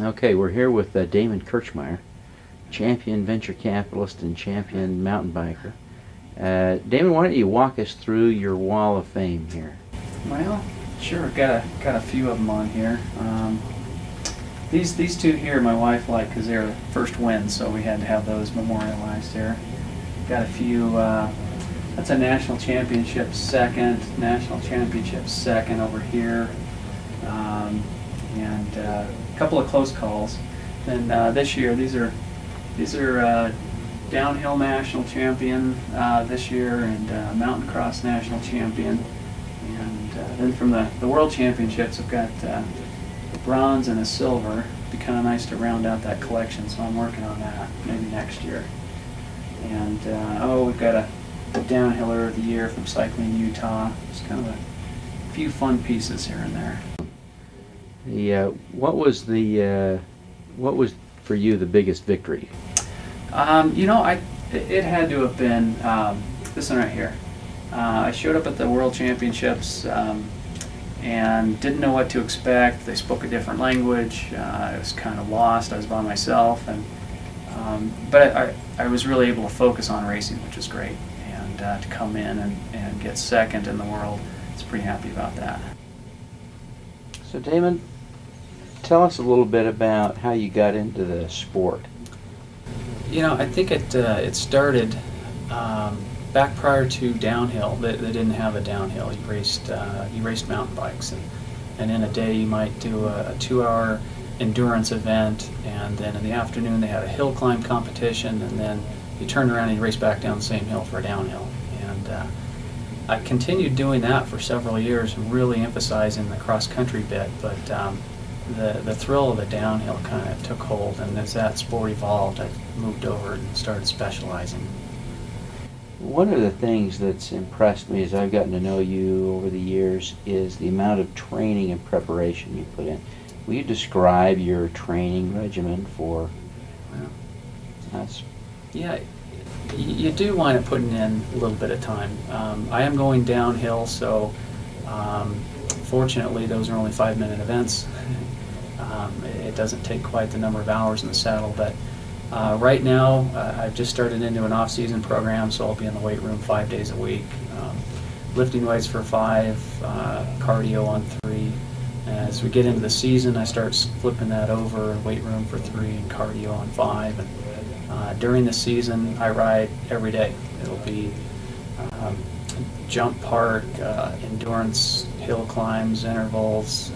Okay, we're here with Damon Kirchmeier, champion venture capitalist and champion mountain biker. Damon, why don't you walk us through your wall of fame here? Well, sure. Got a few of them on here. These two here, my wife liked because they were first wins, so we had to have those memorialized here. Got a few. That's a national championship second, over here, and a couple of close calls. And this year, these are downhill national champion this year and mountain cross national champion. And then from the world championships, I've got a bronze and a silver. It'd be kind of nice to round out that collection, so I'm working on that maybe next year. And we've got a downhiller of the year from Cycling Utah. Just kind of a few fun pieces here and there. What was for you the biggest victory? It had to have been this one right here. I showed up at the World Championships and didn't know what to expect. They spoke a different language. I was kind of lost. I was by myself, but I was really able to focus on racing, which was great. And to come in and get second in the world, I was pretty happy about that. So Damon, tell us a little bit about how you got into the sport. I think it started back prior to downhill. They didn't have a downhill. You raced mountain bikes, and in a day you might do a 2-hour endurance event, and then in the afternoon they had a hill climb competition, and then you turned around and you raced back down the same hill for a downhill. And I continued doing that for several years and really emphasizing the cross-country bit, but the thrill of the downhill kind of took hold, and as that sport evolved, I moved over and started specializing. One of the things that's impressed me as I've gotten to know you over the years is the amount of training and preparation you put in. Will you describe your training regimen for us? Yeah, you do wind up putting in a little bit of time. I am going downhill, so fortunately those are only 5-minute events. It doesn't take quite the number of hours in the saddle, but right now I've just started into an off-season program, so I'll be in the weight room 5 days a week. Lifting weights for 5, cardio on 3. As we get into the season, I start flipping that over, weight room for 3 and cardio on 5. And during the season, I ride every day. It'll be jump park, endurance, hill climbs, intervals.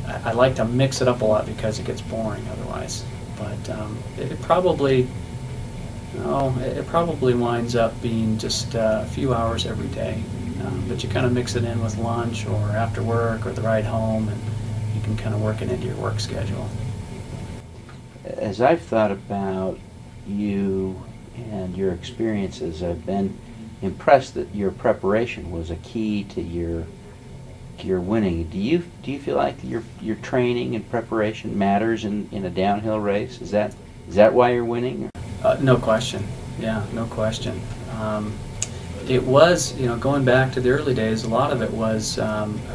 I like to mix it up a lot because it gets boring otherwise. But it probably winds up being just a few hours every day. But you kind of mix it in with lunch or after work or the ride home, and you can kind of work it into your work schedule. As I've thought about you and your experiences, I've been impressed that your preparation was a key to your winning. Do you feel like your training and preparation matters in a downhill race? Is that why you're winning? No question. Yeah, no question. It was, going back to the early days, a lot of it was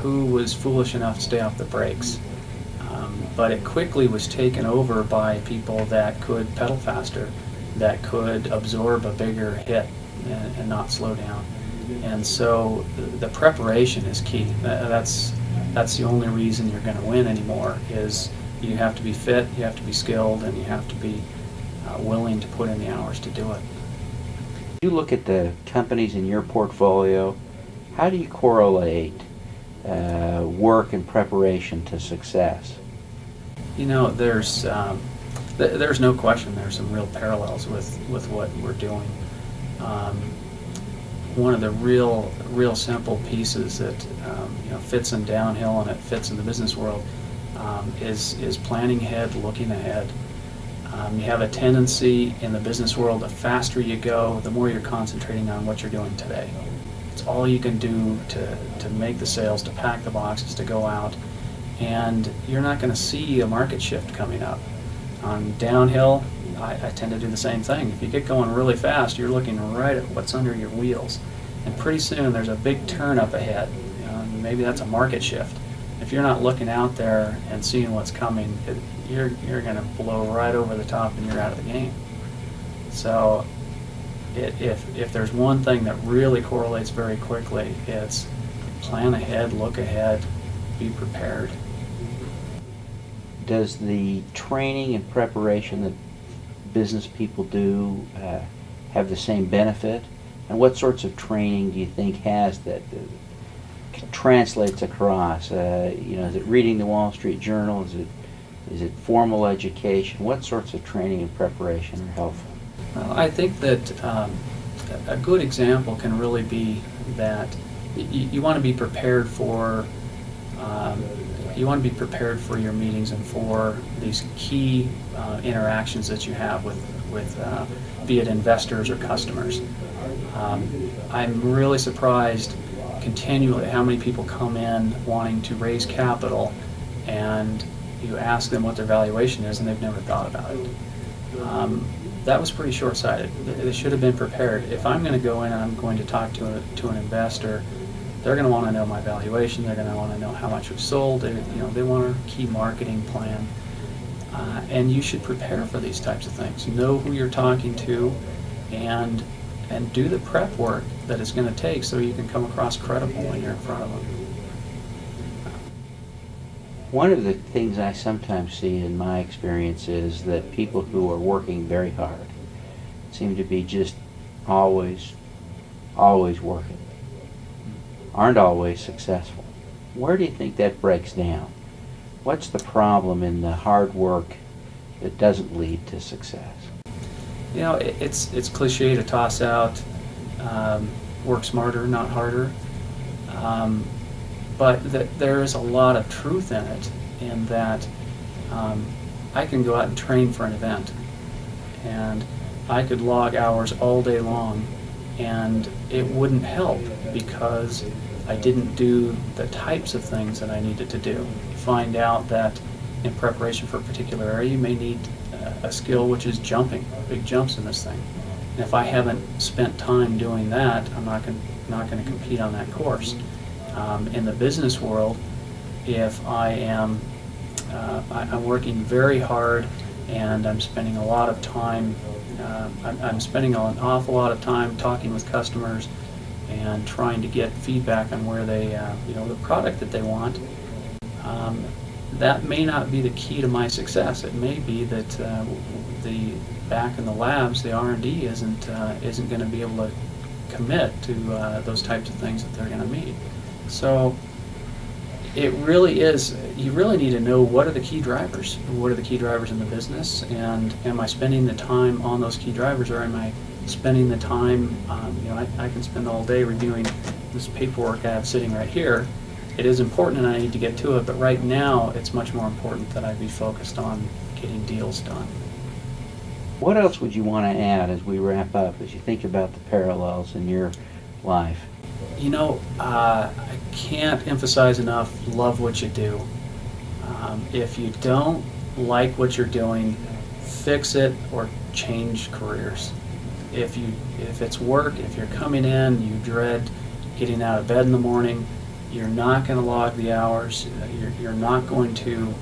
who was foolish enough to stay off the brakes. But it quickly was taken over by people that could pedal faster, that could absorb a bigger hit and not slow down. And so the preparation is key. That's the only reason you're going to win anymore, is you have to be fit, you have to be skilled, and you have to be willing to put in the hours to do it. You look at the companies in your portfolio, how do you correlate work and preparation to success? There's no question there's some real parallels with what we're doing. One of the real simple pieces that fits in downhill and it fits in the business world is planning ahead, looking ahead. You have a tendency in the business world, the faster you go, the more you're concentrating on what you're doing today. It's all you can do to make the sales, to pack the boxes, to go out, and you're not going to see a market shift coming up. On downhill, I tend to do the same thing. If you get going really fast, you're looking right at what's under your wheels, and pretty soon there's a big turn up ahead. Maybe that's a market shift. If if you're not looking out there and seeing what's coming, you're going to blow right over the top and you're out of the game. So if there's one thing that really correlates very quickly, it's plan ahead, look ahead, be prepared. Does the training and preparation that business people do have the same benefit? And what sorts of training do you think has that translates across? Is it reading the Wall Street Journal? Is it formal education? What sorts of training and preparation are helpful? Well, I think that a good example can really be that you want to be prepared for your meetings and for these key interactions that you have with be it investors or customers. I'm really surprised continually how many people come in wanting to raise capital, and you ask them what their valuation is and they've never thought about it. That was pretty short-sighted. They should have been prepared. If I'm going to go in and I'm going to talk to an investor, they're going to want to know my valuation. They're going to want to know how much we've sold. They want a key marketing plan, and you should prepare for these types of things. Know who you're talking to, and do the prep work that it's going to take so you can come across credible when you're in front of them. One of the things I sometimes see in my experience is that people who are working very hard seem to be just always working, aren't always successful. Where do you think that breaks down? What's the problem in the hard work that doesn't lead to success? It's cliche to toss out work smarter, not harder. But there is a lot of truth in it, in that I can go out and train for an event, and I could log hours all day long, and it wouldn't help because I didn't do the types of things that I needed to do. Find out that in preparation for a particular area, you may need a skill which is jumping, big jumps in this thing. And if I haven't spent time doing that, I'm not going to compete on that course. In the business world, if I'm working very hard and I'm spending a lot of time, I'm spending an awful lot of time talking with customers and trying to get feedback on where they, the product that they want. That may not be the key to my success. It may be that the back in the labs, the R&D isn't going to be able to commit to those types of things that they're going to meet. So it really is, you really need to know what are the key drivers. What are the key drivers in the business, and am I spending the time on those key drivers, or am I spending the time, I can spend all day reviewing this paperwork I have sitting right here. It is important and I need to get to it, but right now it's much more important that I be focused on getting deals done. What else would you want to add as we wrap up, as you think about the parallels in your life? I can't emphasize enough, love what you do. If you don't like what you're doing, fix it or change careers. If it's work, if you're coming in, you dread getting out of bed in the morning, you're not going to log the hours, you're not going to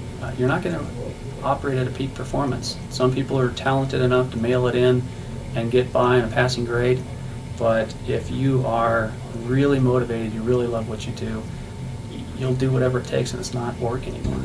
operate at a peak performance. Some people are talented enough to mail it in and get by in a passing grade. But if you are really motivated, you really love what you do, you'll do whatever it takes, and it's not work anymore.